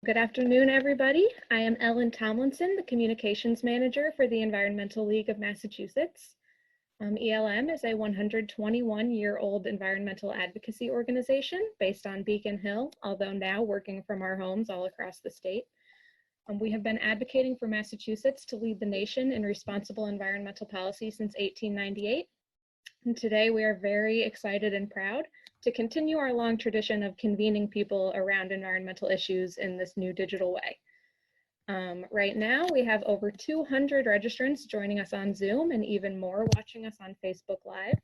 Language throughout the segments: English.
Good afternoon, everybody. I am Ellen Tomlinson, the Communications Manager for the Environmental League of Massachusetts. ELM is a 121-year-old environmental advocacy organization based on Beacon Hill, although now working from our homes all across the state. We have been advocating for Massachusetts to lead the nation in responsible environmental policy since 1898. And today we are very excited and proud to continue our long tradition of convening people around environmental issues in this new digital way. Right now, we have over 200 registrants joining us on Zoom and even more watching us on Facebook Live.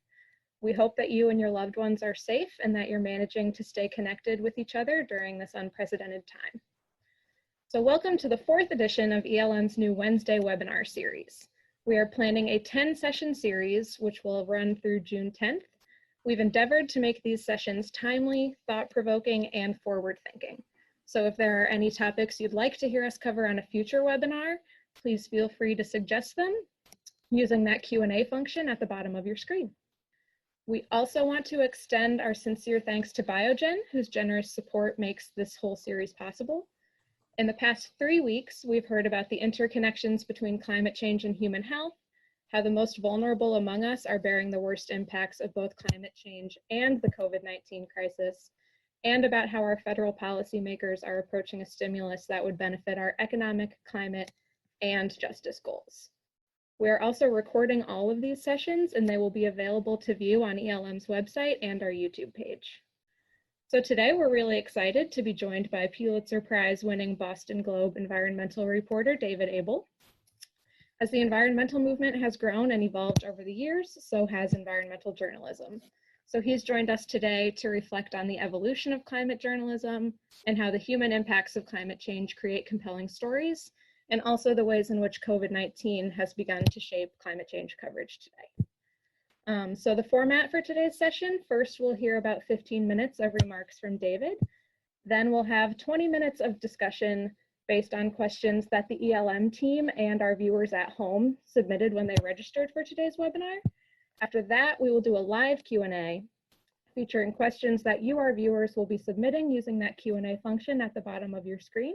We hope that you and your loved ones are safe and that you're managing to stay connected with each other during this unprecedented time. So welcome to the 4th edition of ELM's new Wednesday webinar series. We are planning a 10-session series, which will run through June 10th. We've endeavored to make these sessions timely, thought-provoking, and forward-thinking. So if there are any topics you'd like to hear us cover on a future webinar, please feel free to suggest them using that Q&A function at the bottom of your screen. We also want to extend our sincere thanks to Biogen, whose generous support makes this whole series possible. In the past 3 weeks, we've heard about the interconnections between climate change and human health, how the most vulnerable among us are bearing the worst impacts of both climate change and the COVID-19 crisis, and about how our federal policymakers are approaching a stimulus that would benefit our economic, climate, and justice goals. We are also recording all of these sessions, and they will be available to view on ELM's website and our YouTube page. So today we're really excited to be joined by Pulitzer Prize-winning Boston Globe environmental reporter David Abel. As the environmental movement has grown and evolved over the years, so has environmental journalism. So he's joined us today to reflect on the evolution of climate journalism and how the human impacts of climate change create compelling stories, and also the ways in which COVID-19 has begun to shape climate change coverage today. So the format for today's session, first we'll hear about 15 minutes of remarks from David. Then we'll have 20 minutes of discussion based on questions that the ELM team and our viewers at home submitted when they registered for today's webinar. After that, we will do a live Q&A featuring questions that you, our viewers, will be submitting using that Q&A function at the bottom of your screen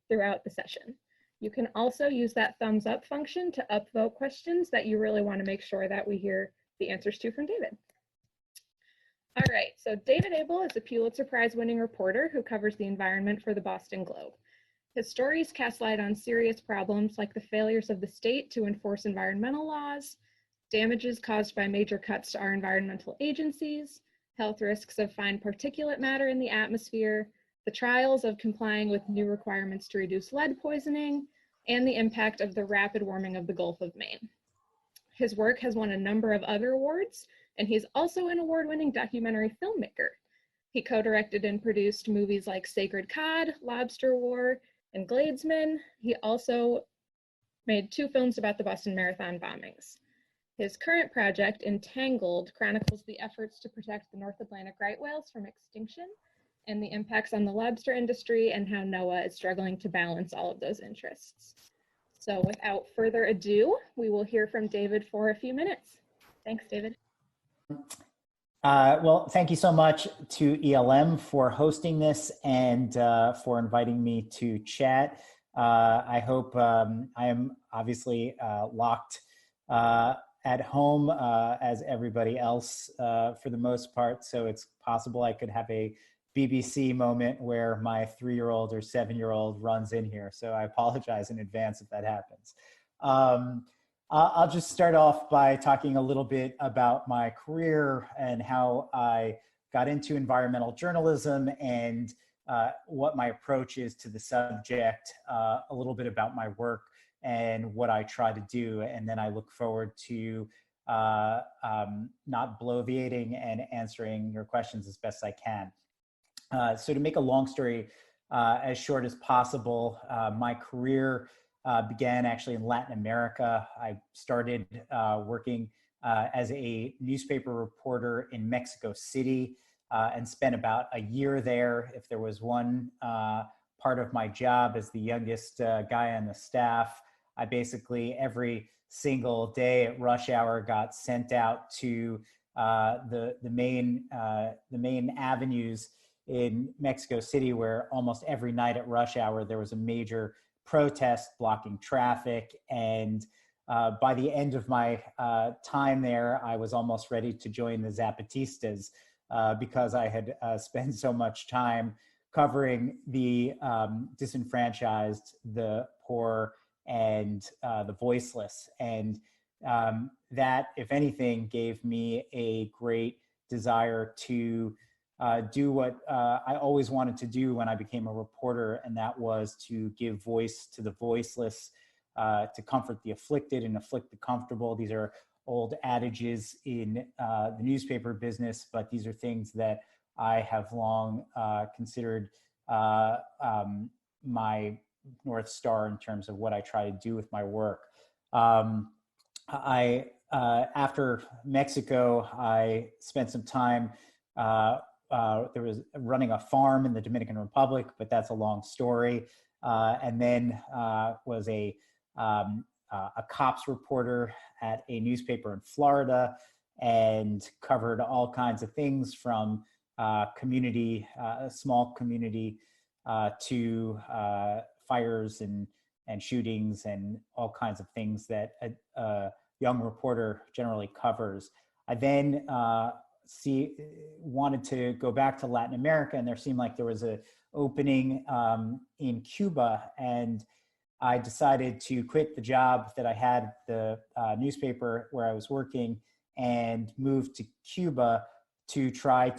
throughout the session. You can also use that thumbs up function to upvote questions that you really want to make sure that we hear the answers to from David. All right, so David Abel is a Pulitzer Prize-winning reporter who covers the environment for the Boston Globe. His stories cast light on serious problems like the failures of the state to enforce environmental laws, damages caused by major cuts to our environmental agencies, health risks of fine particulate matter in the atmosphere, the trials of complying with new requirements to reduce lead poisoning, and the impact of the rapid warming of the Gulf of Maine. His work has won a number of other awards, and he's also an award-winning documentary filmmaker. He co-directed and produced movies like Sacred Cod, Lobster War, and Gladesman. He also made 2 films about the Boston Marathon bombings. His current project, Entangled, chronicles the efforts to protect the North Atlantic right whales from extinction and the impacts on the lobster industry and how NOAA is struggling to balance all of those interests. So without further ado, we will hear from David for a few minutes. Thanks, David. Well, thank you so much to ELM for hosting this and for inviting me to chat. I hope I am obviously locked at home as everybody else for the most part, so it's possible I could have a BBC moment where my 3-year-old or 7-year-old runs in here, so I apologize in advance if that happens. I'll just start off by talking a little bit about my career and how I got into environmental journalism and what my approach is to the subject, a little bit about my work and what I try to do. And then I look forward to not bloviating and answering your questions as best I can. So to make a long story as short as possible, my career began actually in Latin America. I started working as a newspaper reporter in Mexico City and spent about a year there. If there was one part of my job as the youngest guy on the staff, I basically every single day at rush hour got sent out to the main avenues in Mexico City, where almost every night at rush hour, there was a major protest blocking traffic. And by the end of my time there, I was almost ready to join the Zapatistas because I had spent so much time covering the disenfranchised, the poor, and the voiceless. And that, if anything, gave me a great desire to do what I always wanted to do when I became a reporter, and that was to give voice to the voiceless, to comfort the afflicted and afflict the comfortable. These are old adages in the newspaper business, but these are things that I have long considered my North Star in terms of what I try to do with my work. After Mexico, I spent some time, there was running a farm in the Dominican Republic, but that's a long story. And then was a cops reporter at a newspaper in Florida, and covered all kinds of things from community, small community, to fires and shootings and all kinds of things that a young reporter generally covers. I then wanted to go back to Latin America, and there seemed like there was an opening in Cuba, and I decided to quit the job that I had at the newspaper where I was working and move to Cuba to try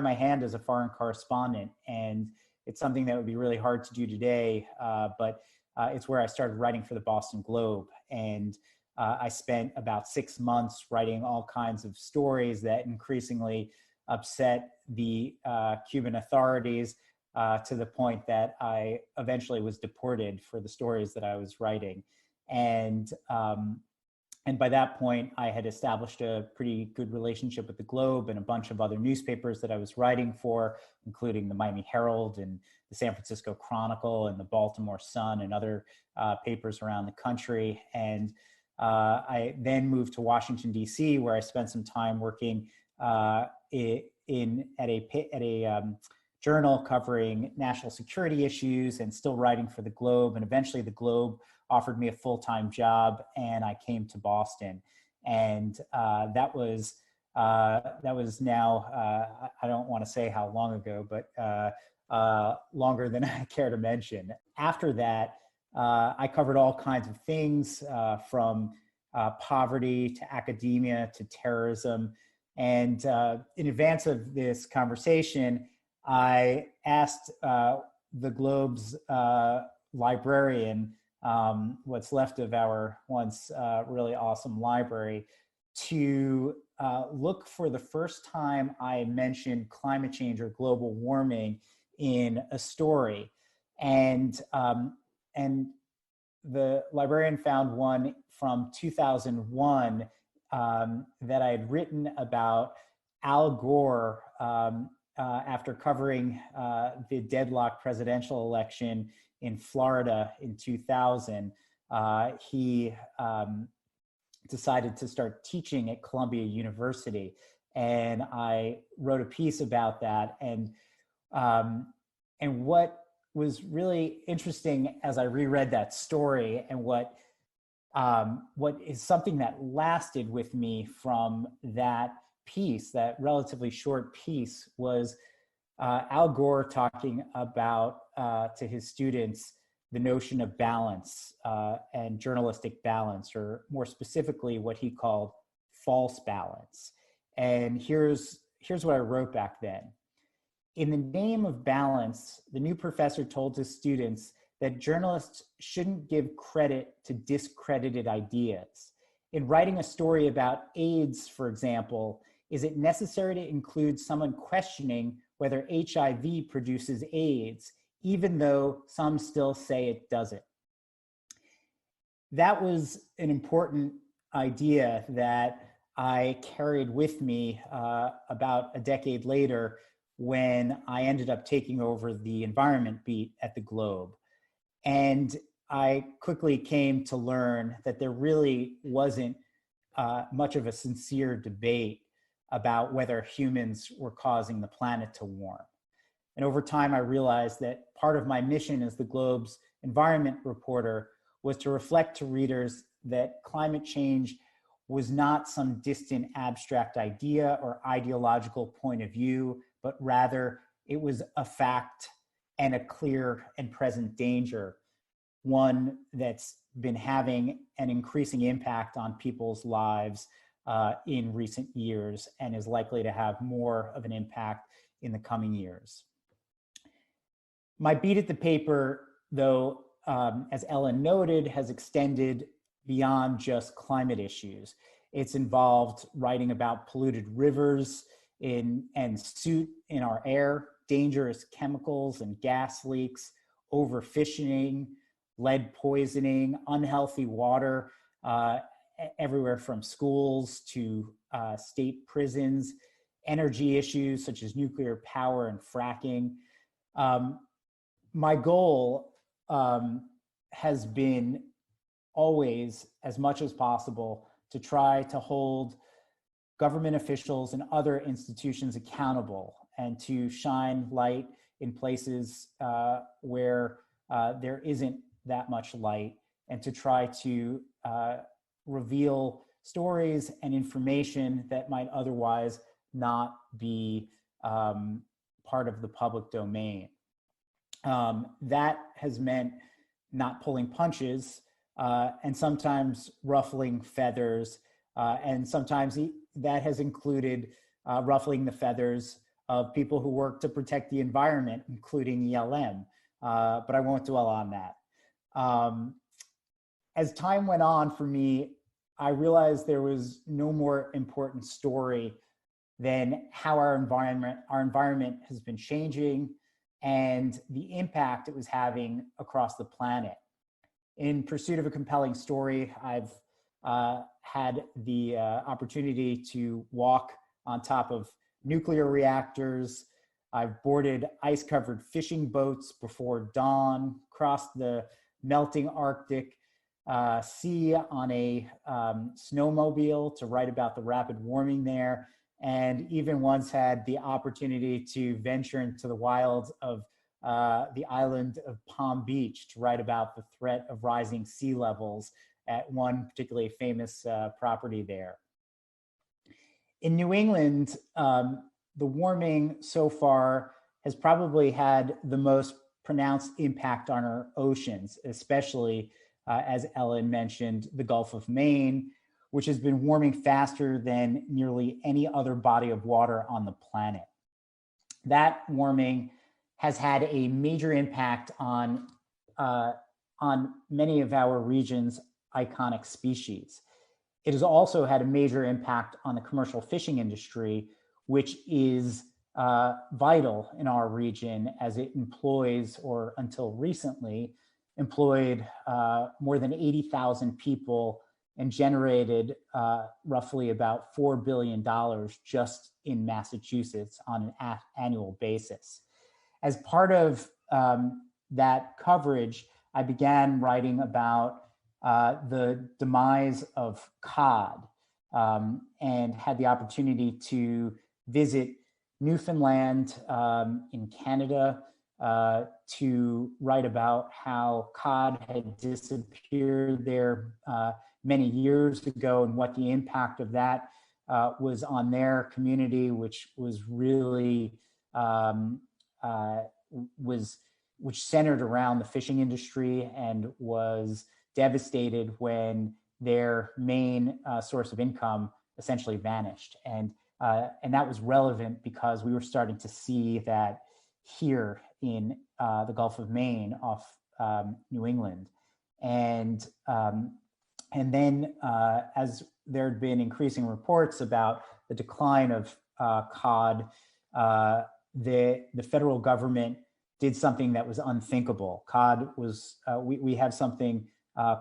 my hand as a foreign correspondent. And it's something that would be really hard to do today, but it's where I started writing for the Boston Globe. And I spent about 6 months writing all kinds of stories that increasingly upset the Cuban authorities, to the point that I eventually was deported for the stories that I was writing. And by that point, I had established a pretty good relationship with the Globe and a bunch of other newspapers that I was writing for, including the Miami Herald and the San Francisco Chronicle and the Baltimore Sun and other papers around the country. And I then moved to Washington, D.C., where I spent some time working at a journal covering national security issues and still writing for the Globe. And eventually the Globe offered me a full-time job, and I came to Boston. And that was now, I don't want to say how long ago, but longer than I care to mention. After that, I covered all kinds of things, from poverty to academia to terrorism. And in advance of this conversation, I asked the Globe's librarian, what's left of our once really awesome library, to look for the first time I mentioned climate change or global warming in a story. And the librarian found one from 2001 that I had written about Al Gore after covering the deadlocked presidential election in Florida in 2000. He decided to start teaching at Columbia University, and I wrote a piece about that. And what was really interesting as I reread that story, and what is something that lasted with me from that piece, that relatively short piece, was Al Gore talking about to his students the notion of balance and journalistic balance, or more specifically what he called false balance. And here's what I wrote back then. In the name of balance, the new professor told his students that journalists shouldn't give credit to discredited ideas. In writing a story about AIDS, for example, is it necessary to include someone questioning whether HIV produces AIDS, even though some still say it doesn't? That was an important idea that I carried with me about a decade later, when I ended up taking over the environment beat at the Globe. And I quickly came to learn that there really wasn't much of a sincere debate about whether humans were causing the planet to warm. And over time, I realized that part of my mission as the Globe's environment reporter was to reflect to readers that climate change was not some distant abstract idea or ideological point of view, but rather it was a fact and a clear and present danger, one that's been having an increasing impact on people's lives in recent years and is likely to have more of an impact in the coming years. My beat at the paper, though, as Ellen noted, has extended beyond just climate issues. It's involved writing about polluted rivers and soot in our air, dangerous chemicals and gas leaks, overfishing, lead poisoning, unhealthy water, everywhere from schools to state prisons, energy issues such as nuclear power and fracking. My goal has been always, as much as possible, to try to hold government officials and other institutions accountable and to shine light in places where there isn't that much light, and to try to reveal stories and information that might otherwise not be part of the public domain. That has meant not pulling punches and sometimes ruffling feathers, and sometimes that has included ruffling the feathers of people who work to protect the environment, including ELM, but I won't dwell on that. As time went on for me, I realized there was no more important story than how our environment has been changing and the impact it was having across the planet. In pursuit of a compelling story, I've had the opportunity to walk on top of nuclear reactors. I've boarded ice-covered fishing boats before dawn, crossed the melting Arctic sea on a snowmobile to write about the rapid warming there, and even once had the opportunity to venture into the wilds of the island of Palm Beach to write about the threat of rising sea levels at one particularly famous property there. In New England, the warming so far has probably had the most pronounced impact on our oceans, especially, as Ellen mentioned, the Gulf of Maine, which has been warming faster than nearly any other body of water on the planet. That warming has had a major impact on many of our region's iconic species. It has also had a major impact on the commercial fishing industry, which is vital in our region as it employs, or until recently, employed more than 80,000 people and generated roughly about $4 billion just in Massachusetts on an annual basis. As part of that coverage, I began writing about the demise of cod and had the opportunity to visit Newfoundland in Canada to write about how cod had disappeared there many years ago and what the impact of that was on their community, which was really which centered around the fishing industry and was devastated when their main source of income essentially vanished. And that was relevant because we were starting to see that here in the Gulf of Maine off New England. And then as there had been increasing reports about the decline of cod, the federal government did something that was unthinkable. Cod was, we have something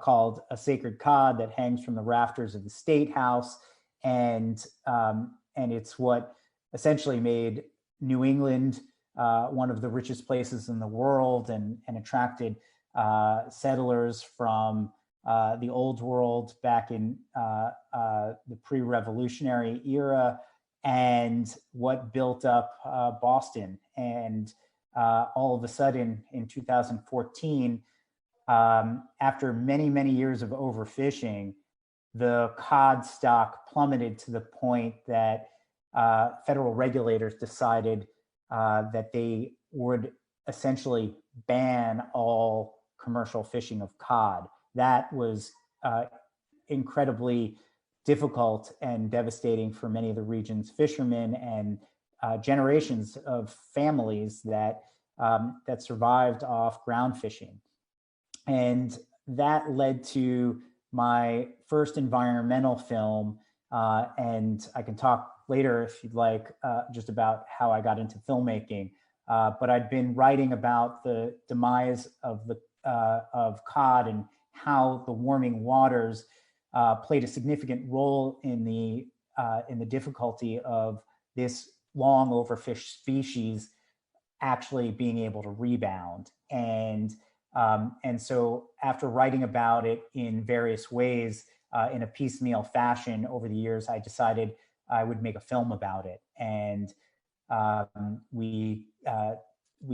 called a sacred cod that hangs from the rafters of the State House. And it's what essentially made New England one of the richest places in the world and attracted settlers from the old world back in the pre-revolutionary era, and what built up Boston. And all of a sudden in 2014, after many, many years of overfishing, the cod stock plummeted to the point that federal regulators decided that they would essentially ban all commercial fishing of cod. That was incredibly difficult and devastating for many of the region's fishermen and generations of families that that survived off ground fishing. And that led to my first environmental film, and I can talk later if you'd like, just about how I got into filmmaking. But I'd been writing about the demise of cod and how the warming waters played a significant role in the difficulty of this long overfished species actually being able to rebound. And so after writing about it in various ways in a piecemeal fashion over the years, I decided I would make a film about it. And we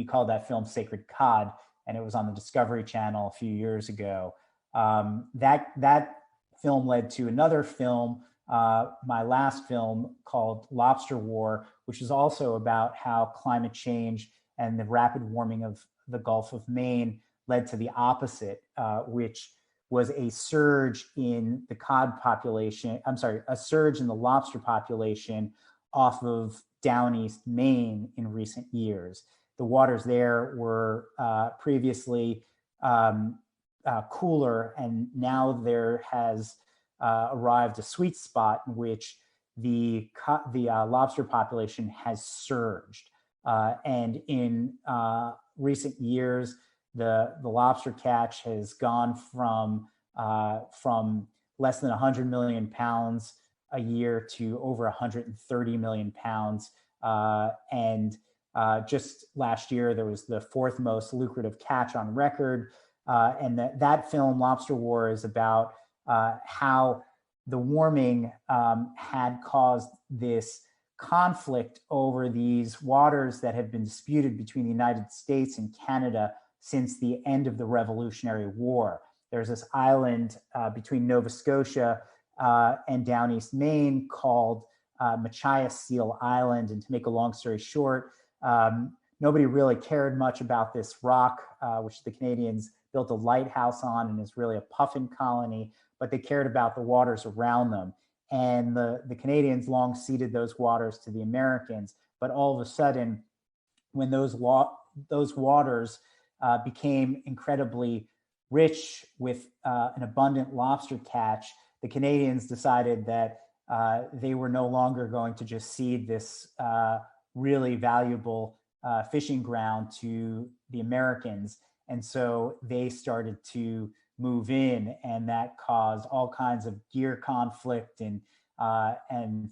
called that film Sacred Cod, and it was on the Discovery Channel a few years ago. That film led to another film, my last film, called Lobster War, which is also about how climate change and the rapid warming of the Gulf of Maine led to the opposite, which was a surge in the cod population. I'm sorry, a surge in the lobster population off of down east Maine in recent years. The waters there were previously cooler, and now there has arrived a sweet spot in which the lobster population has surged. And in recent years, the lobster catch has gone from less than 100 million pounds a year to over 130 million pounds. And just last year, there was the fourth most lucrative catch on record. And that film, Lobster War, is about how the warming had caused this conflict over these waters that have been disputed between the United States and Canada since the end of the Revolutionary War. There's this island between Nova Scotia and down east Maine called Machias Seal Island. And to make a long story short, nobody really cared much about this rock, which the Canadians built a lighthouse on and is really a puffin colony, but they cared about the waters around them. And the Canadians long ceded those waters to the Americans. But all of a sudden, when those waters became incredibly rich with an abundant lobster catch, the Canadians decided that they were no longer going to just cede this really valuable fishing ground to the Americans. And so they started to move in, and that caused all kinds of gear conflict and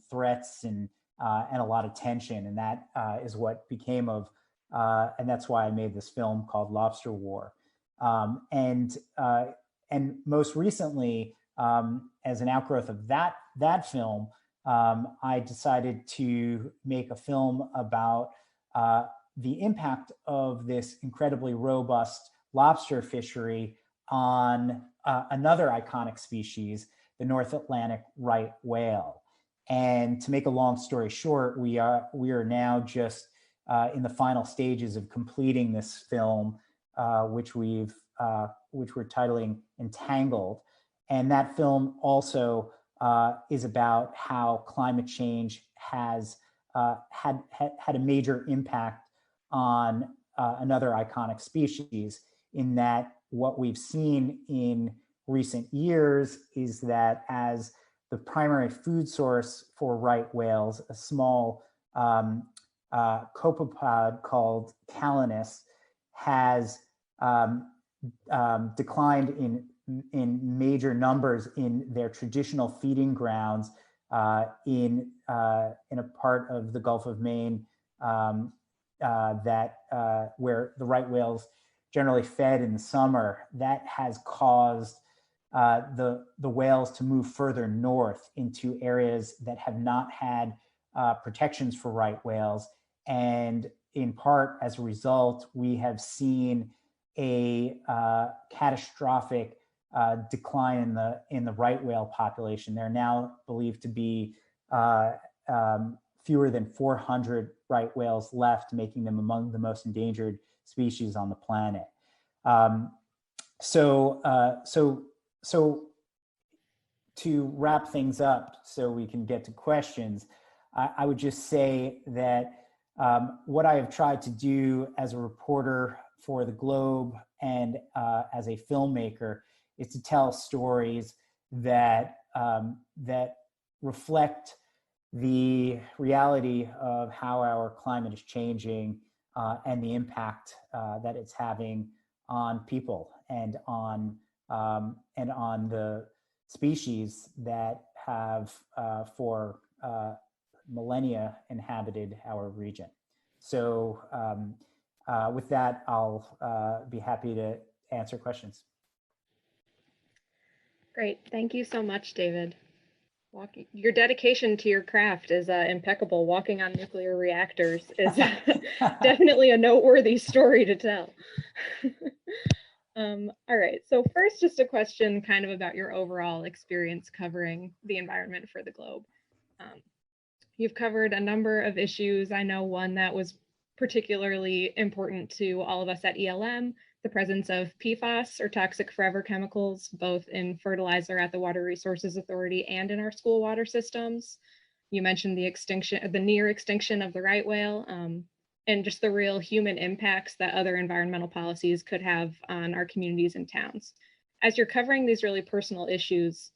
threats and a lot of tension. And that is what became of, and that's why I made this film called Lobster War. And most recently, as an outgrowth of that film, I decided to make a film about the impact of this incredibly robust lobster fishery on another iconic species, the North Atlantic right whale. And to make a long story short, we are now just in the final stages of completing this film, which we're titling Entangled. And that film also is about how climate change has had a major impact on another iconic species, in that what we've seen in recent years is that as the primary food source for right whales, a small copepod called Calanus has declined in major numbers in their traditional feeding grounds in a part of the Gulf of Maine where the right whales generally fed in the summer. That has caused the whales to move further north into areas that have not had protections for right whales. And in part, as a result, we have seen a catastrophic decline in the right whale population. They're now believed to be fewer than 400 right whales left, making them among the most endangered species on the planet. So to wrap things up, so we can get to questions, I would just say that what I have tried to do as a reporter for the Globe and as a filmmaker is to tell stories that that reflect the reality of how our climate is changing and the impact that it's having on people and on the species that have for millennia inhabited our region. So with that, I'll be happy to answer questions. Great. Thank you so much, David. Your dedication to your craft is impeccable. Walking on nuclear reactors is definitely a noteworthy story to tell. All right, so first, just a question kind of about your overall experience covering the environment for the Globe. You've covered a number of issues. I know one that was particularly important to all of us at ELM, the presence of PFAS, or toxic forever chemicals, both in fertilizer at the Water Resources Authority and in our school water systems. You mentioned the near extinction of the right whale, and just the real human impacts that other environmental policies could have on our communities and towns. As you're covering these really personal issues,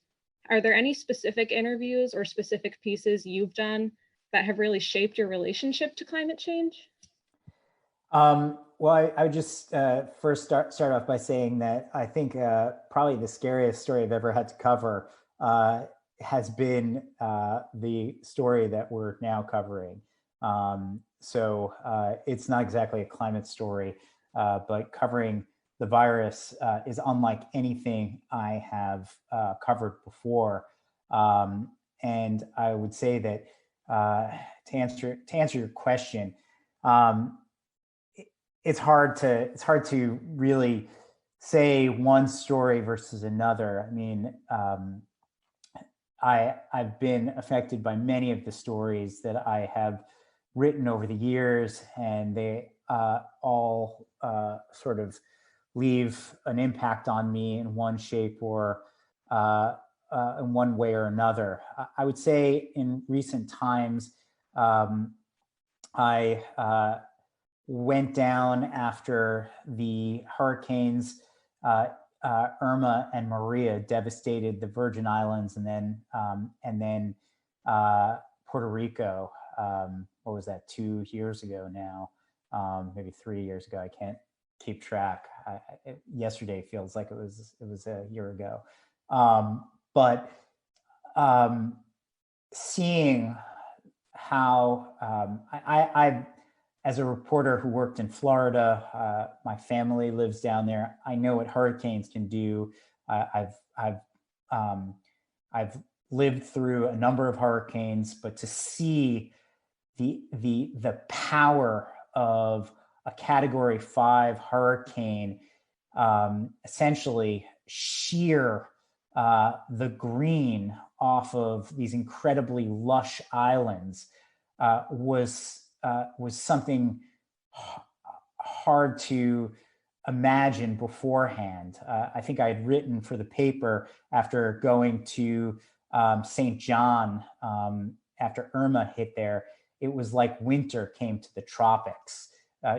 are there any specific interviews or specific pieces you've done that have really shaped your relationship to climate change? Well, I would just first start off by saying that I think probably the scariest story I've ever had to cover has been the story that we're now covering. So it's not exactly a climate story, but covering the virus is unlike anything I have covered before. And I would say that to answer your question, it's hard to really say one story versus another. I mean, I've been affected by many of the stories that I have written over the years, and they all sort of leave an impact on me in one shape or in one way or another. I would say in recent times, I went down after the hurricanes Irma and Maria devastated the Virgin Islands, and then Puerto Rico. What was that? 2 years ago now, maybe 3 years ago. I can't keep track. Yesterday feels like it was a year ago. But seeing how I as a reporter who worked in Florida, my family lives down there. I know what hurricanes can do. I've lived through a number of hurricanes, but to see the power of a Category 5 hurricane essentially shear the green off of these incredibly lush islands was something hard to imagine beforehand. I think I had written for the paper after going to St. John after Irma hit there. It was like winter came to the tropics,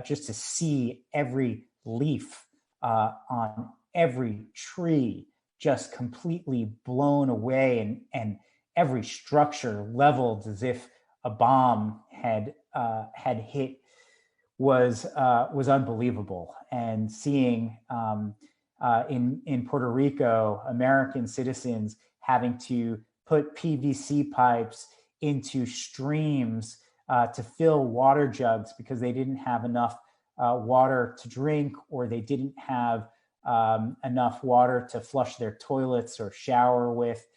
just to see every leaf on every tree just completely blown away, and every structure leveled as if a bomb had hit was unbelievable. And seeing in Puerto Rico, American citizens having to put PVC pipes into streams to fill water jugs because they didn't have enough water to drink, or they didn't have enough water to flush their toilets or shower with.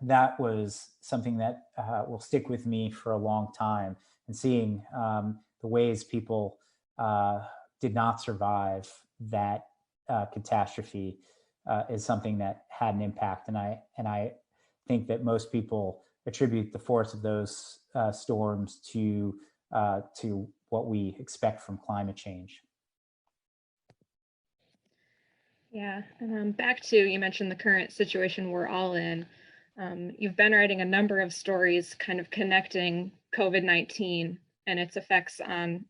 that was something that will stick with me for a long time. And seeing the ways people did not survive that catastrophe is something that had an impact. And I think that most people attribute the force of those storms to what we expect from climate change. Yeah, back to, you mentioned the current situation we're all in. You've been writing a number of stories kind of connecting COVID-19 and its effects on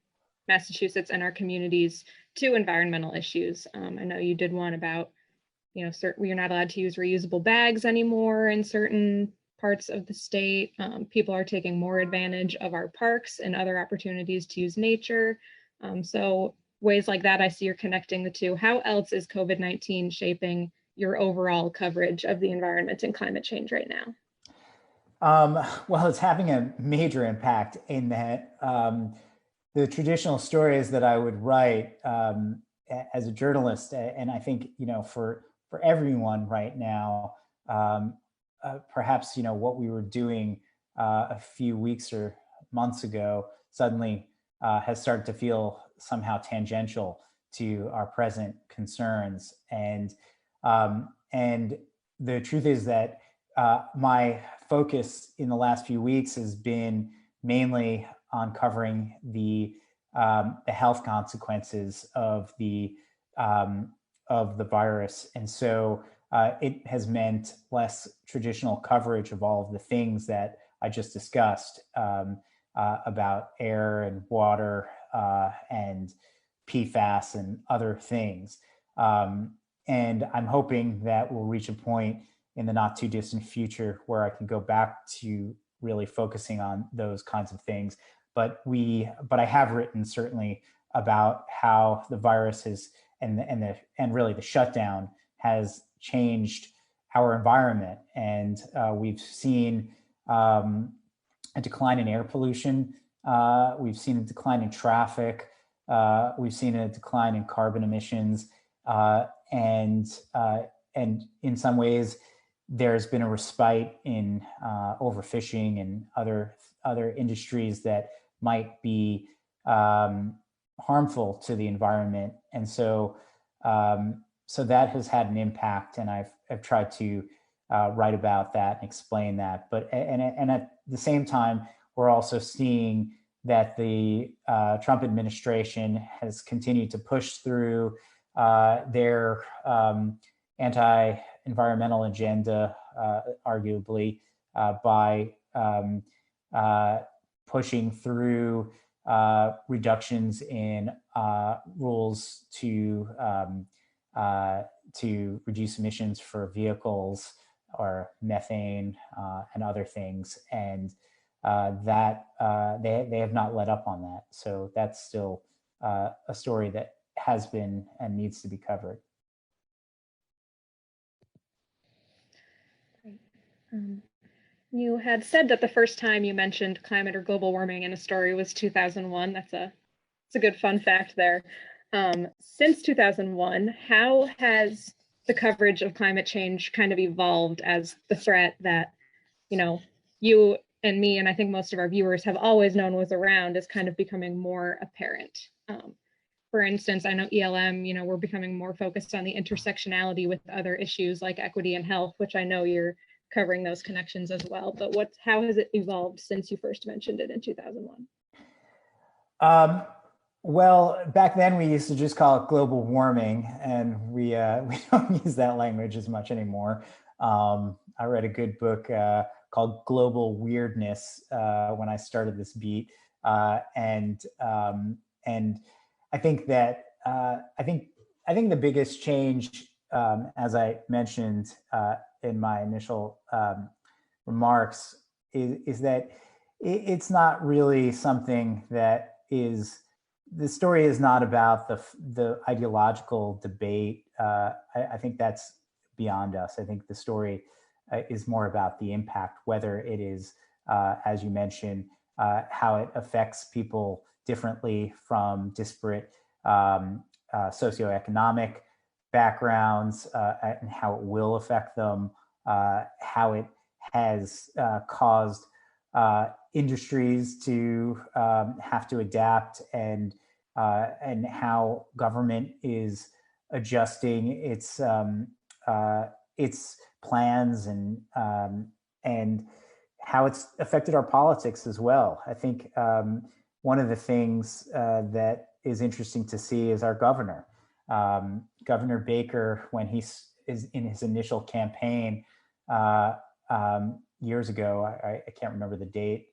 Massachusetts and our communities to environmental issues. I know you did one about, you're not allowed to use reusable bags anymore in certain parts of the state. People are taking more advantage of our parks and other opportunities to use nature. So ways like that, I see you're connecting the two. How else is COVID-19 shaping your overall coverage of the environment and climate change right now? Well, it's having a major impact in that the traditional stories that I would write as a journalist, and I think, for everyone right now, perhaps, what we were doing a few weeks or months ago suddenly has started to feel somehow tangential to our present concerns. And the truth is that my focus in the last few weeks has been mainly on covering the health consequences of the virus. And so it has meant less traditional coverage of all of the things that I just discussed about air and water and PFAS and other things. And I'm hoping that we'll reach a point in the not too distant future where I can go back to really focusing on those kinds of things. But I have written certainly about how the virus and really the shutdown has changed our environment. And we've seen a decline in air pollution. We've seen a decline in traffic. We've seen a decline in carbon emissions. And in some ways, there's been a respite in overfishing and other industries that might be harmful to the environment. And so that has had an impact, and I've tried to write about that and explain that. But at the same time, we're also seeing that the Trump administration has continued to push through their anti-environmental agenda, arguably, by pushing through reductions in rules to reduce emissions for vehicles or methane and other things, and that they have not let up on that. So that's still a story that has been and needs to be covered. Great. You had said that the first time you mentioned climate or global warming in a story was 2001. That's a good fun fact there. Since 2001, how has the coverage of climate change kind of evolved as the threat that, you and me, and I think most of our viewers have always known was around, is kind of becoming more apparent? For instance, I know ELM, we're becoming more focused on the intersectionality with other issues like equity and health, which I know you're covering those connections as well. But how has it evolved since you first mentioned it in 2001? Well, back then we used to just call it global warming, and we don't use that language as much anymore. I read a good book called Global Weirdness when I started this beat, and I think that I think the biggest change, as I mentioned in my initial remarks, is that it's not really something that is. The story is not about the ideological debate. I think that's beyond us. I think the story is more about the impact, whether it is, as you mentioned, how it affects people differently from disparate socioeconomic backgrounds, and how it will affect them, how it has caused industries to have to adapt, and how government is adjusting its plans, and how it's affected our politics as well. I think one of the things that is interesting to see is our governor. Governor Baker, when he is in his initial campaign years ago, I can't remember the date,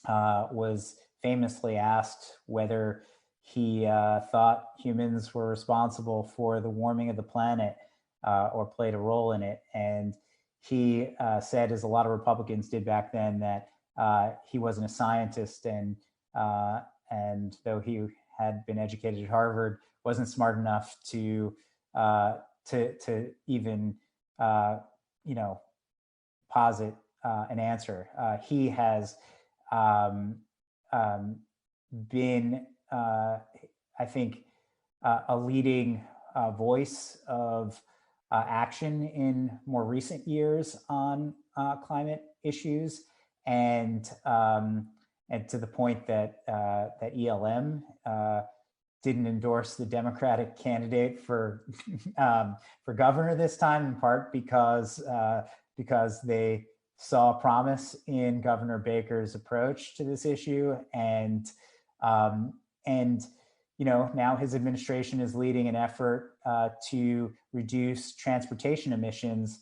was famously asked whether he thought humans were responsible for the warming of the planet or played a role in it. And he said, as a lot of Republicans did back then, that he wasn't a scientist, and though he had been educated at Harvard, wasn't smart enough to even posit an answer. He has been, I think, a leading voice of action in more recent years on climate issues, and to the point that that ELM didn't endorse the Democratic candidate for governor this time, in part because they saw promise in Governor Baker's approach to this issue, and now his administration is leading an effort to reduce transportation emissions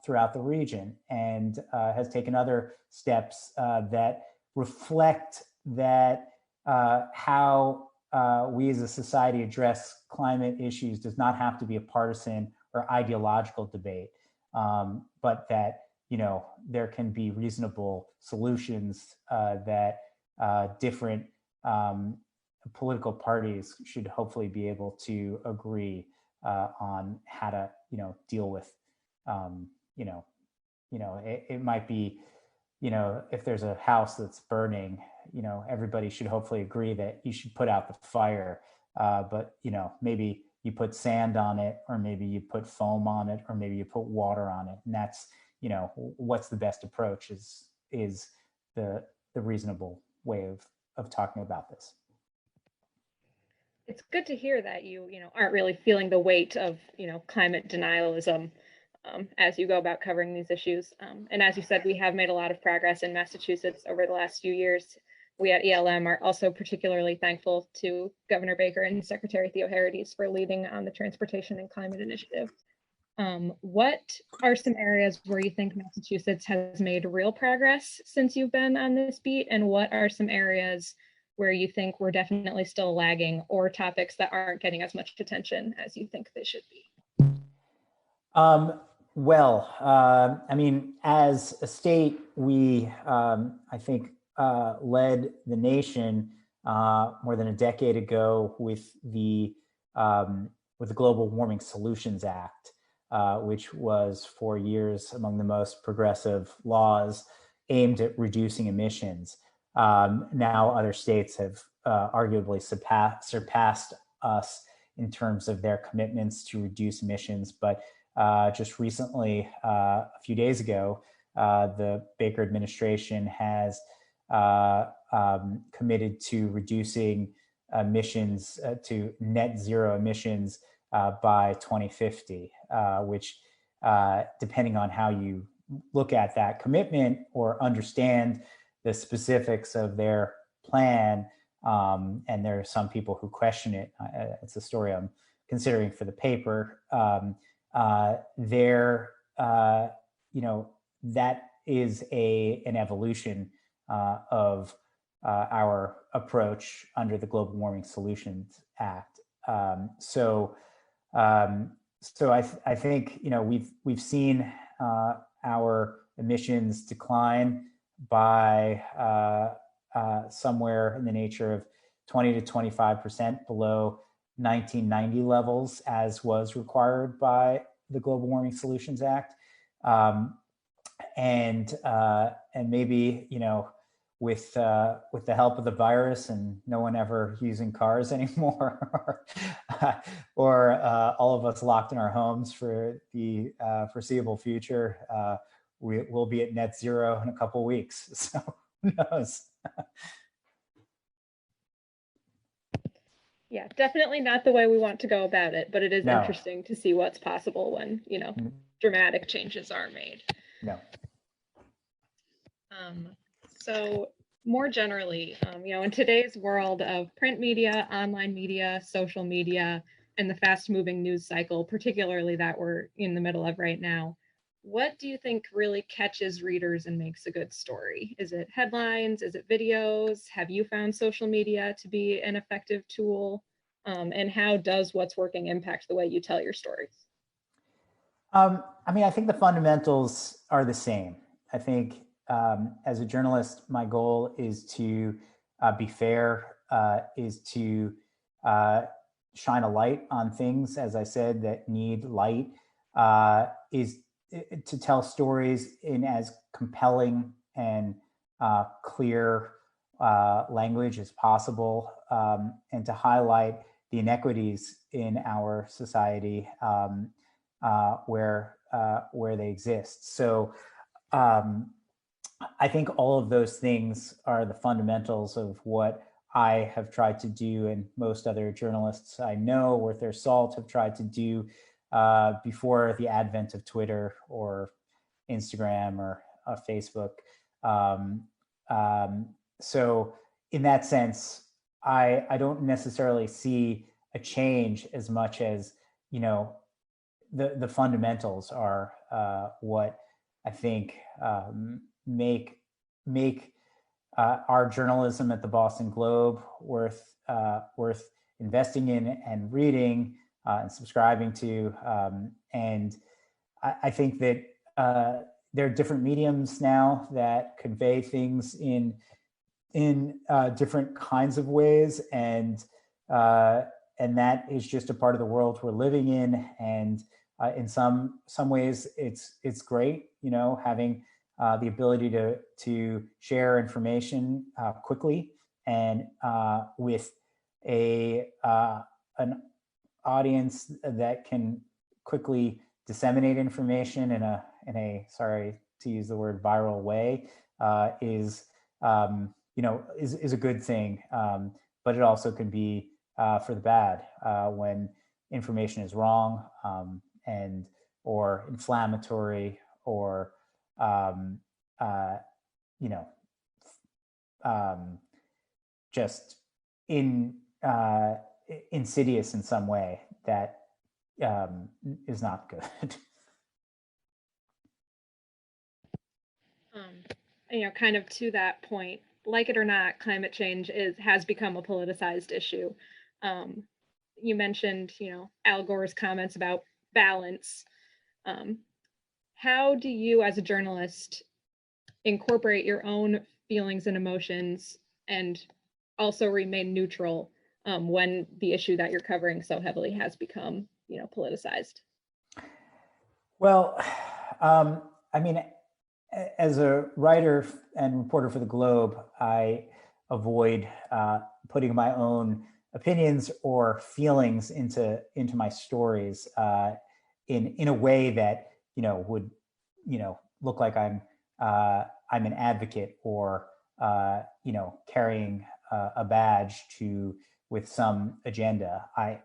throughout the region, and has taken other steps that reflect that how we as a society address climate issues does not have to be a partisan or ideological debate, but that there can be reasonable solutions that different political parties should hopefully be able to agree on how to deal with. It might be, if there's a house that's burning, everybody should hopefully agree that you should put out the fire, but maybe you put sand on it, or maybe you put foam on it, or maybe you put water on it, and that's what's the best approach is the reasonable way of talking about this. It's good to hear that you aren't really feeling the weight of climate denialism as you go about covering these issues. And as you said, we have made a lot of progress in Massachusetts over the last few years. We at ELM are also particularly thankful to Governor Baker and Secretary Theoharides for leading on the Transportation and Climate Initiative. What are some areas where you think Massachusetts has made real progress since you've been on this beat? And what are some areas where you think we're definitely still lagging, or topics that aren't getting as much attention as you think they should be? As a state, we, I think, led the nation more than a decade ago with the Global Warming Solutions Act, which was for years among the most progressive laws aimed at reducing emissions. Now other states have arguably surpassed us in terms of their commitments to reduce emissions, but just recently, a few days ago, the Baker administration has committed to reducing emissions to net zero emissions by 2050, which, depending on how you look at that commitment or understand the specifics of their plan, and there are some people who question it. It's a story I'm considering for the paper. That is an evolution of our approach under the Global Warming Solutions Act. So I think we've seen our emissions decline by somewhere in the nature of 20 to 25% below 1990 levels, as was required by the Global Warming Solutions Act. And maybe, with the help of the virus and no one ever using cars anymore, or all of us locked in our homes for the foreseeable future, we'll be at net zero in a couple of weeks. So who knows? Yeah, definitely not the way we want to go about it, but it is No. interesting to see what's possible when, dramatic changes are made. No. So more generally, in today's world of print media, online media, social media, and the fast-moving news cycle, particularly that we're in the middle of right now, what do you think really catches readers and makes a good story? Is it headlines? Is it videos? Have you found social media to be an effective tool? And how does what's working impact the way you tell your stories? I mean, I think the fundamentals are the same. I think as a journalist, my goal is to be fair, is to shine a light on things, as I said, that need light, is to tell stories in as compelling and clear language as possible, and to highlight the inequities in our society where they exist. So I think all of those things are the fundamentals of what I have tried to do, and most other journalists I know worth their salt have tried to do before the advent of Twitter or Instagram or Facebook. So in that sense, I don't necessarily see a change as much as, the fundamentals are what I think make our journalism at the Boston Globe worth investing in and reading and subscribing to. And I think that there are different mediums now that convey things in different kinds of ways, and that is just a part of the world we're living in. And in some ways, it's great, having the ability to share information quickly and with an audience that can quickly disseminate information in a sorry to use the word viral way, is a good thing. But it also can be for the bad when information is wrong and or inflammatory or just insidious in some way that is not good. Kind of to that point, like it or not, climate change has become a politicized issue. You mentioned, Al Gore's comments about balance. How do you, as a journalist, incorporate your own feelings and emotions and also remain neutral when the issue that you're covering so heavily has become, politicized? Well, I mean, as a writer and reporter for the Globe, I avoid putting my own opinions or feelings into my stories in a way that would look like I'm an advocate or carrying a badge with some agenda. I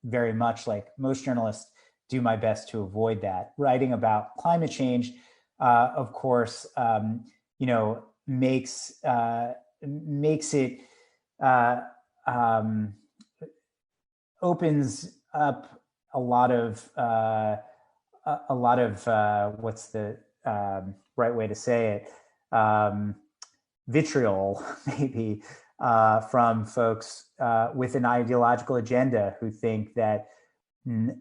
very much, like most journalists, do my best to avoid that. Writing about climate change, of course, makes it opens up a lot of what's the right way to say it, vitriol maybe from folks with an ideological agenda who think that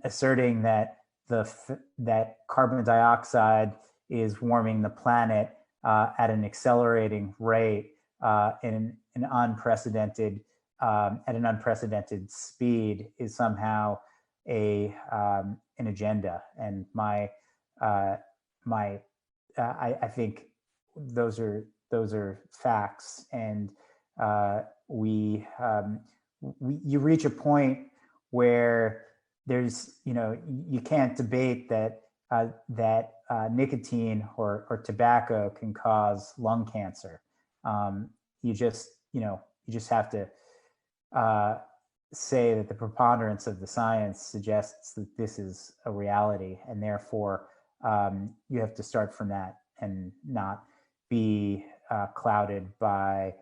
asserting that that carbon dioxide is warming the planet at an accelerating rate in an unprecedented at an unprecedented speed is somehow an agenda. And I think those are those are facts, and you reach a point where there's, you can't debate that nicotine or tobacco can cause lung cancer. You just have to say that the preponderance of the science suggests that this is a reality, and therefore you have to start from that and not be clouded by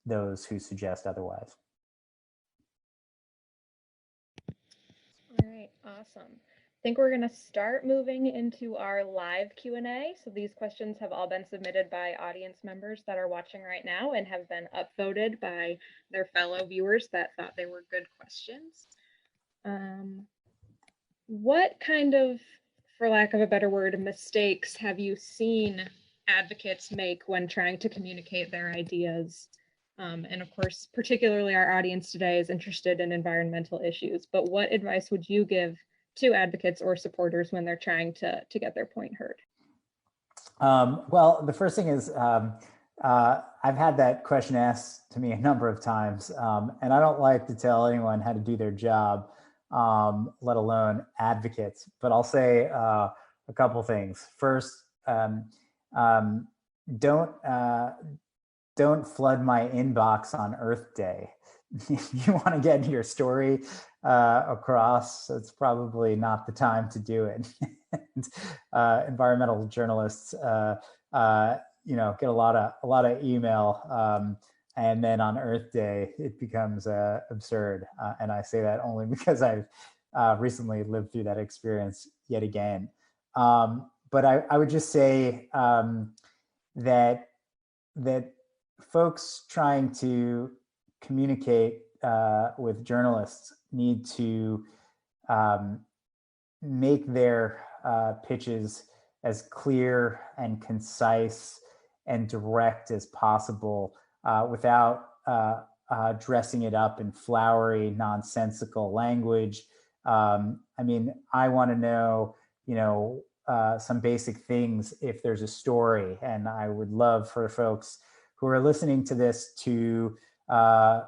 those who suggest otherwise. All right, awesome. I think we're going to start moving into our live Q&A. So these questions have all been submitted by audience members that are watching right now and have been upvoted by their fellow viewers that thought they were good questions. What kind of, for lack of a better word, mistakes have you seen advocates make when trying to communicate their ideas? And of course, particularly our audience today is interested in environmental issues, but what advice would you give to advocates or supporters when they're trying to get their point heard? Well, the first thing is, I've had that question asked to me a number of times, and I don't like to tell anyone how to do their job, let alone advocates. But I'll say a couple things. First, don't flood my inbox on Earth Day. If you want to get your story across, it's probably not the time to do it. Environmental journalists, get a lot of email, and then on Earth Day it becomes absurd. And I say that only because I've recently lived through that experience yet again. But I would just say that folks trying to communicate with journalists need to make their pitches as clear and concise and direct as possible, without dressing it up in flowery, nonsensical language. I want to know, some basic things if there's a story, and I would love for folks who are listening to this to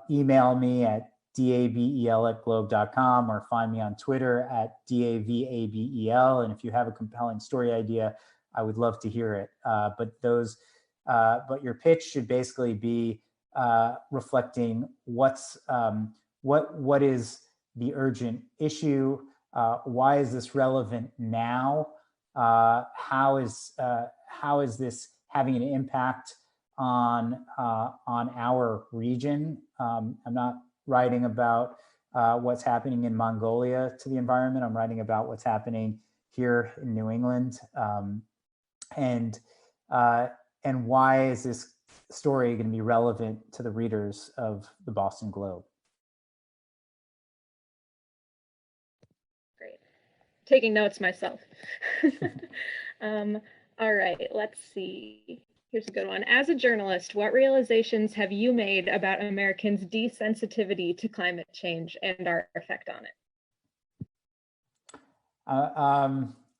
email me at dabel@globe.com or find me on Twitter at davabel. And if you have a compelling story idea, I would love to hear it. But your pitch should basically be reflecting what is the urgent issue, why is this relevant now, how is this having an impact on our region. I'm not writing about what's happening in Mongolia to the environment. I'm writing about what's happening here in New England, and why is this story going to be relevant to the readers of the Boston Globe? Great. Taking notes myself. All right, let's see. Here's a good one. As a journalist, what realizations have you made about Americans' desensitivity to climate change and our effect on it?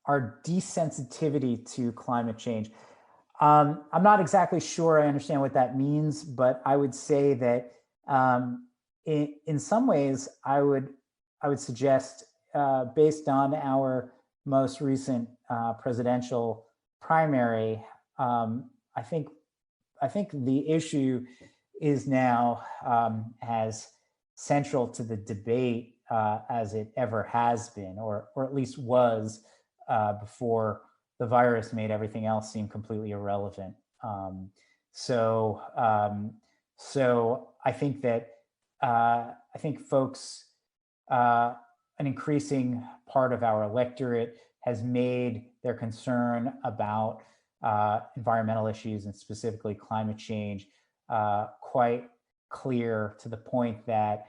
Our desensitivity to climate change. I'm not exactly sure I understand what that means, but I would say that in some ways, I would suggest, based on our most recent presidential primary, I think the issue is now as central to the debate as it ever has been, or at least was before the virus made everything else seem completely irrelevant. So I think that folks, an increasing part of our electorate has made their concern about environmental issues and specifically climate change quite clear, to the point that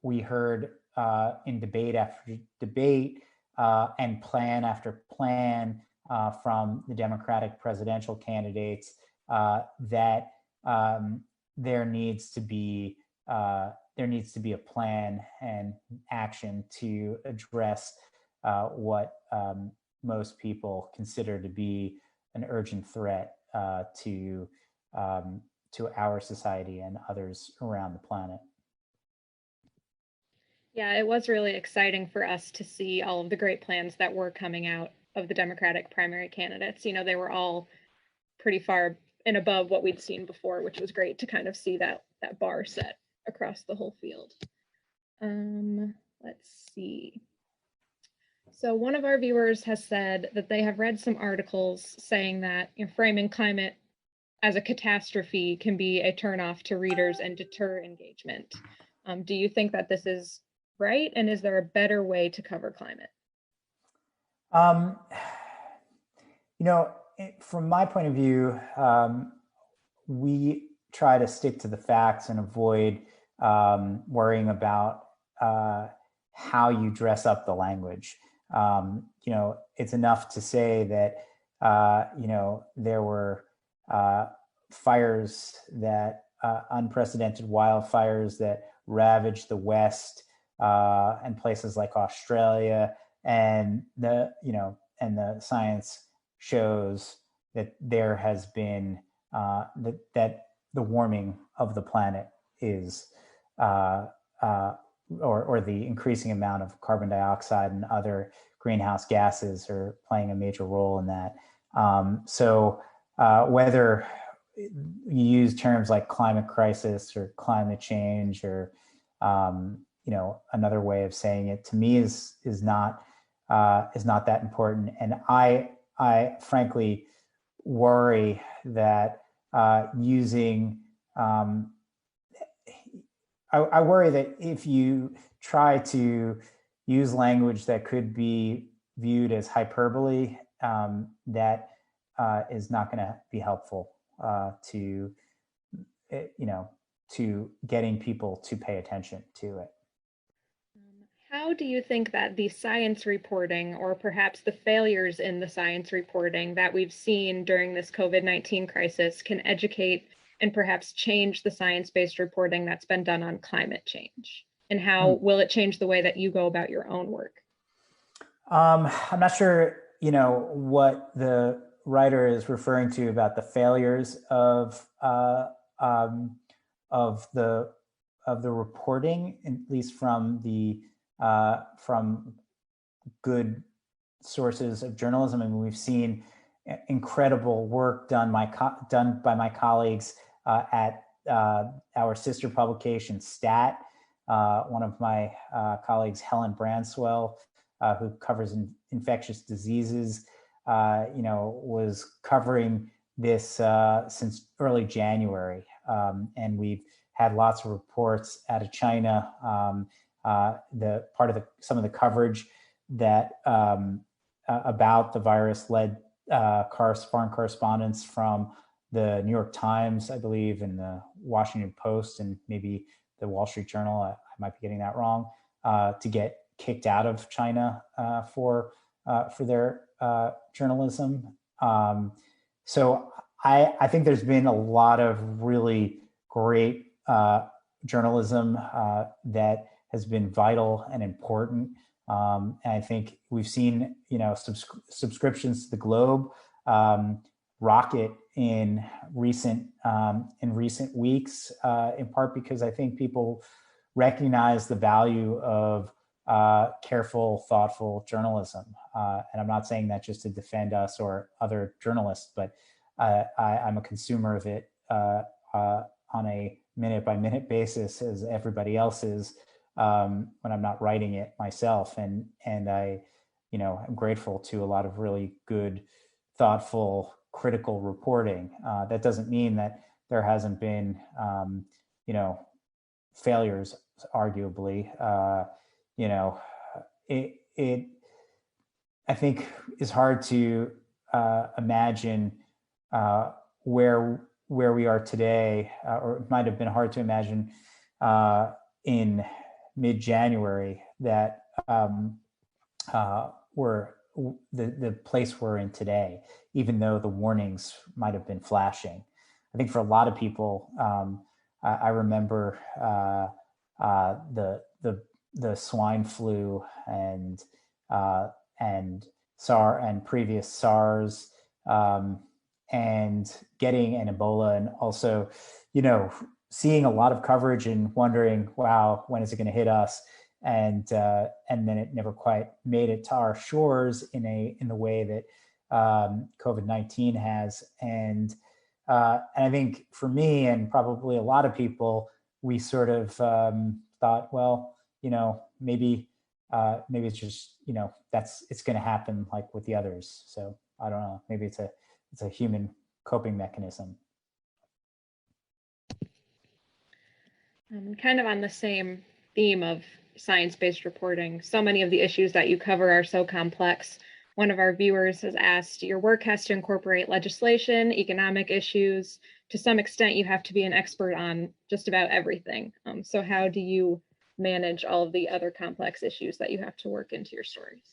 we heard in debate after debate and plan after plan from the Democratic presidential candidates that there needs to be a plan and action to address what most people consider to be an urgent threat. to our society and others around the planet. Yeah, it was really exciting for us to see all of the great plans that were coming out of the Democratic primary candidates. You know, they were all pretty far and above what we'd seen before, which was great to kind of see that bar set across the whole field. Let's see. So one of our viewers has said that they have read some articles saying that framing climate as a catastrophe can be a turnoff to readers and deter engagement. Do you think that this is right? And is there a better way to cover climate? From my point of view, we try to stick to the facts and avoid worrying about how you dress up the language. It's enough to say that, there were fires that unprecedented wildfires that ravaged the West and places like Australia, and the science shows that there has been that the warming of the planet is or the increasing amount of carbon dioxide and other greenhouse gases are playing a major role in that. So whether you use terms like climate crisis or climate change or another way of saying it, to me is not that important. And I frankly worry that using I worry that if you try to use language that could be viewed as hyperbole, that is not going to be helpful to getting people to pay attention to it. How do you think that the science reporting, or perhaps the failures in the science reporting that we've seen during this COVID-19 crisis, can educate and perhaps change the science-based reporting that's been done on climate change? And how will it change the way that you go about your own work? I'm not sure, what the writer is referring to about the failures of the reporting, at least from good sources of journalism. I mean, we've seen incredible work done by my colleagues at our sister publication, STAT. One of my colleagues, Helen Branswell, who covers infectious diseases, was covering this since early January. And we've had lots of reports out of China. Some of the coverage that about the virus led foreign correspondents from the New York Times, I believe, and the Washington Post, and maybe the Wall Street Journal, I might be getting that wrong, to get kicked out of China for their journalism. So I think there's been a lot of really great journalism that has been vital and important. And I think we've seen, subscriptions to the Globe rocket in recent weeks, in part because I think people recognize the value of careful, thoughtful journalism. And I'm not saying that just to defend us or other journalists, but I'm a consumer of it on a minute-by-minute basis, as everybody else is, when I'm not writing it myself. And I, I'm grateful to a lot of really good, thoughtful, critical reporting. That doesn't mean that there hasn't been, failures, arguably. It I think is hard to imagine where we are today, or it might have been hard to imagine in mid-January that we're the place we're in today, even though the warnings might have been flashing. I think for a lot of people, I remember the swine flu and previous SARS, and getting an Ebola, and also, you know, seeing a lot of coverage and wondering, wow, when is it going to hit us? And then it never quite made it to our shores in the way that COVID-19 has. And I think for me and probably a lot of people, we sort of thought, well, you know, maybe it's just, you know, it's going to happen like with the others. So I don't know, maybe it's a human coping mechanism. Kind of on the same theme of science-based reporting, so many of the issues that you cover are so complex. One of our viewers has asked, your work has to incorporate legislation, economic issues. To some extent, you have to be an expert on just about everything. So how do you manage all of the other complex issues that you have to work into your stories?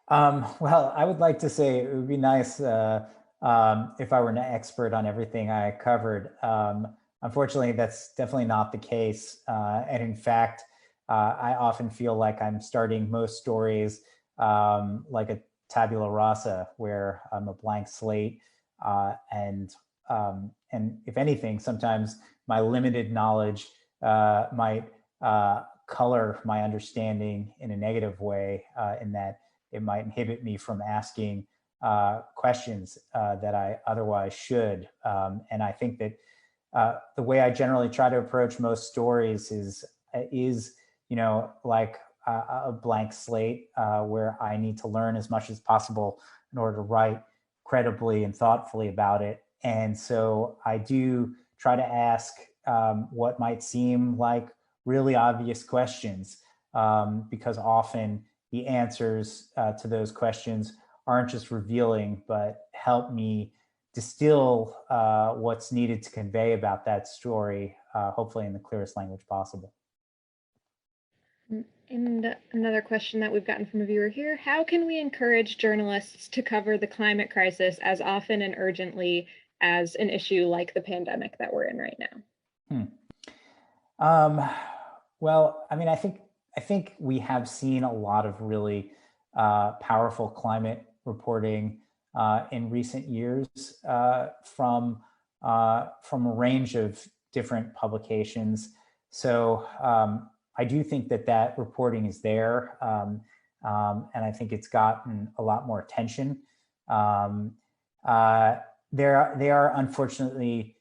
Well, I would like to say it would be nice if I were an expert on everything I covered. Unfortunately, that's definitely not the case. And in fact, I often feel like I'm starting most stories like a tabula rasa, where I'm a blank slate. And if anything, sometimes my limited knowledge might color my understanding in a negative way, in that it might inhibit me from asking questions that I otherwise should. And I think that the way I generally try to approach most stories is you know, like a blank slate, where I need to learn as much as possible in order to write credibly and thoughtfully about it. And so I do try to ask what might seem like really obvious questions, because often the answers to those questions aren't just revealing, but help me distill what's needed to convey about that story, hopefully in the clearest language possible. And another question that we've gotten from a viewer here, how can we encourage journalists to cover the climate crisis as often and urgently as an issue like the pandemic that we're in right now? Well, I mean, I think we have seen a lot of really powerful climate reporting in recent years from a range of different publications. So I do think that reporting is there, and I think it's gotten a lot more attention. They are unfortunately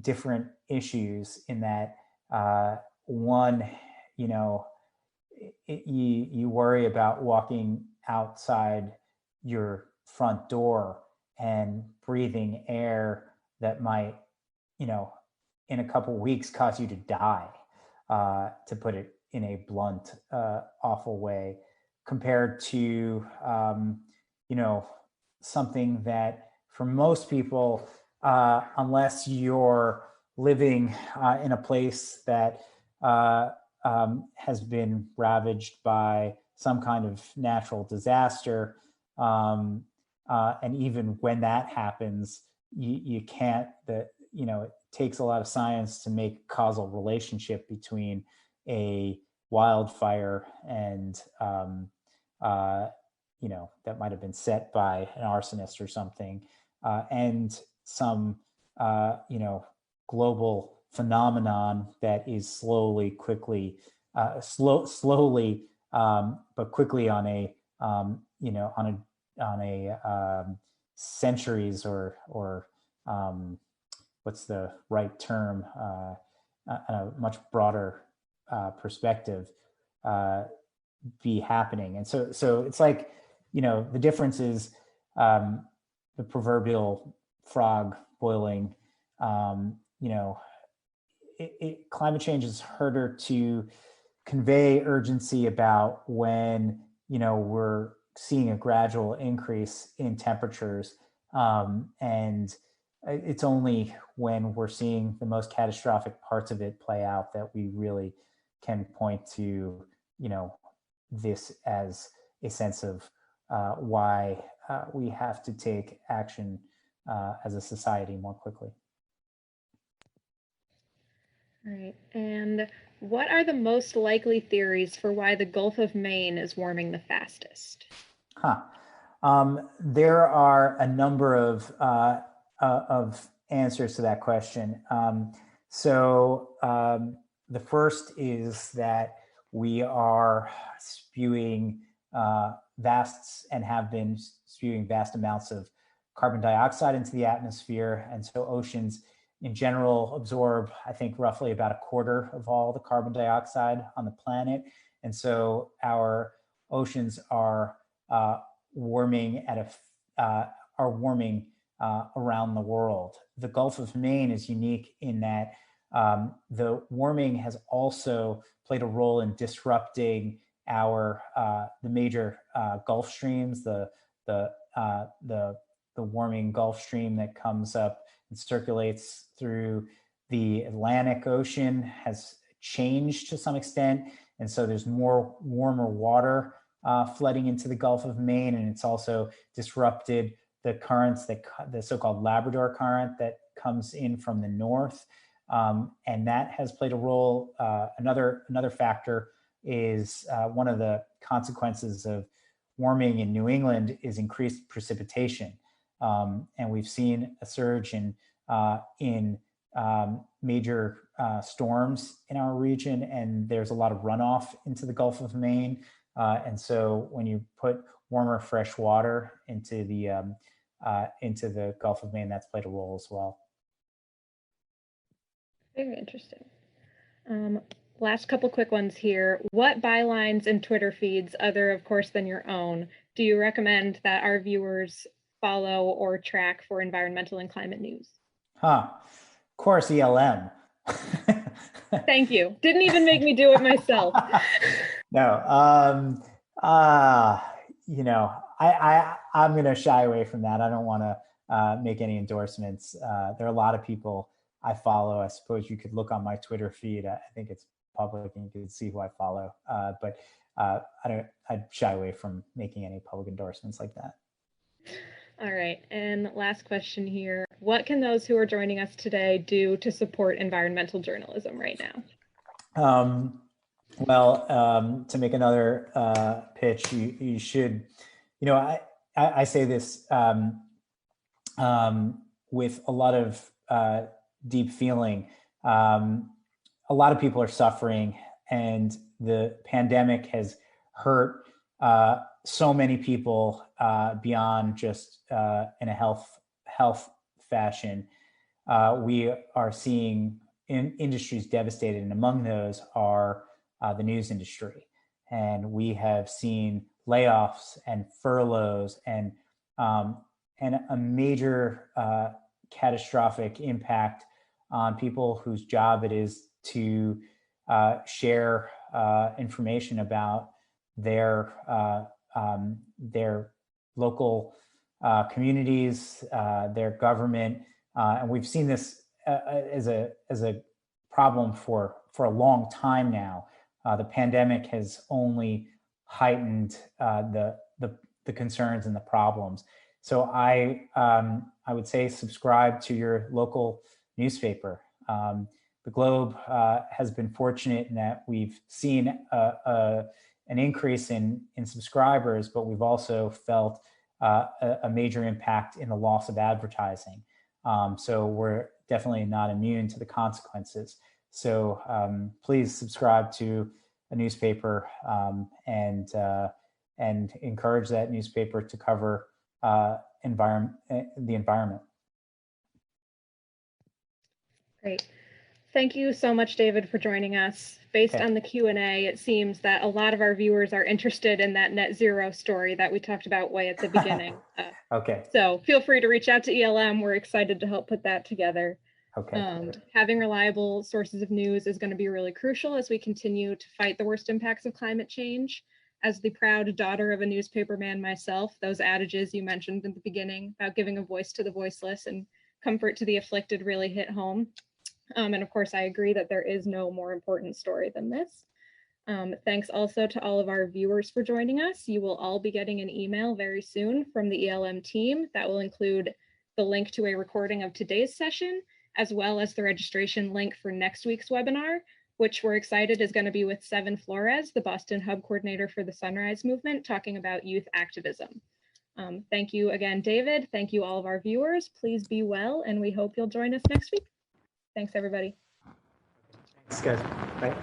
different issues in that one, you know, you worry about walking outside your front door and breathing air that might, you know, in a couple of weeks cause you to die, to put it in a blunt, awful way, compared to, you know, something that for most people, unless you're living in a place that has been ravaged by some kind of natural disaster, and even when that happens, you can't. You know, it takes a lot of science to make causal relationship between a wildfire and you know, that might have been set by an arsonist or something, and some you know, global phenomenon that is slowly, but quickly on a you know, on a centuries or what's the right term, on a much broader perspective, be happening. And so it's like, you know, the difference is the proverbial frog boiling. You know, climate change is harder to convey urgency about when, you know, we're seeing a gradual increase in temperatures, and it's only when we're seeing the most catastrophic parts of it play out that we really can point to, you know, this as a sense of why we have to take action as a society more quickly. All right, and what are the most likely theories for why the Gulf of Maine is warming the fastest? There are a number of answers to that question. The first is that we are spewing vast and have been spewing vast amounts of carbon dioxide into the atmosphere. And so oceans in general absorb, I think, roughly about a quarter of all the carbon dioxide on the planet. And so our oceans are warming around the world. The Gulf of Maine is unique in that the warming has also played a role in disrupting the major Gulf streams. The warming Gulf Stream that comes up and circulates through the Atlantic Ocean has changed to some extent, and so there's more warmer water flooding into the Gulf of Maine, and it's also disrupted the currents, the so-called Labrador current that comes in from the north, and that has played a role. Another factor is one of the consequences of warming in New England is increased precipitation, and we've seen a surge in major storms in our region, and there's a lot of runoff into the Gulf of Maine. And so when you put warmer, fresh water into the Gulf of Maine, that's played a role as well. Very interesting. Last couple quick ones here. What bylines and Twitter feeds, other of course than your own, do you recommend that our viewers follow or track for environmental and climate news? Of course, ELM. Thank you. Didn't even make me do it myself. No, I'm going to shy away from that. I don't want to make any endorsements. There are a lot of people I follow. I suppose you could look on my Twitter feed. I think it's public and you can see who I follow. But I'd shy away from making any public endorsements like that. All right. And last question here. What can those who are joining us today do to support environmental journalism right now? To make another pitch, you should, I say this with a lot of deep feeling. A lot of people are suffering, and the pandemic has hurt so many people beyond just in a health fashion. We are seeing industries devastated, and among those are the news industry. And we have seen layoffs and furloughs and a major catastrophic impact on people whose job it is to share information about their local communities, their government, and we've seen this as a problem for a long time now. The pandemic has only heightened the concerns and the problems. So I would say subscribe to your local newspaper. The Globe has been fortunate in that we've seen an increase in subscribers, but we've also felt a major impact in the loss of advertising. So we're definitely not immune to the consequences. So please subscribe to a newspaper and encourage that newspaper to cover the environment. Great. Thank you so much, David, for joining us. Based on the Q&A, it seems that a lot of our viewers are interested in that net zero story that we talked about way at the beginning. Okay. So feel free to reach out to ELM. We're excited to help put that together. Okay. Having reliable sources of news is going to be really crucial as we continue to fight the worst impacts of climate change. As the proud daughter of a newspaperman myself, those adages you mentioned in the beginning about giving a voice to the voiceless and comfort to the afflicted really hit home. And of course, I agree that there is no more important story than this. Thanks also to all of our viewers for joining us. You will all be getting an email very soon from the ELM team that will include the link to a recording of today's session, as well as the registration link for next week's webinar, which we're excited is going to be with Seven Flores, the Boston Hub Coordinator for the Sunrise Movement, talking about youth activism. Thank you again, David. Thank you, all of our viewers. Please be well, and we hope you'll join us next week. Thanks, everybody. Thanks, guys. Bye.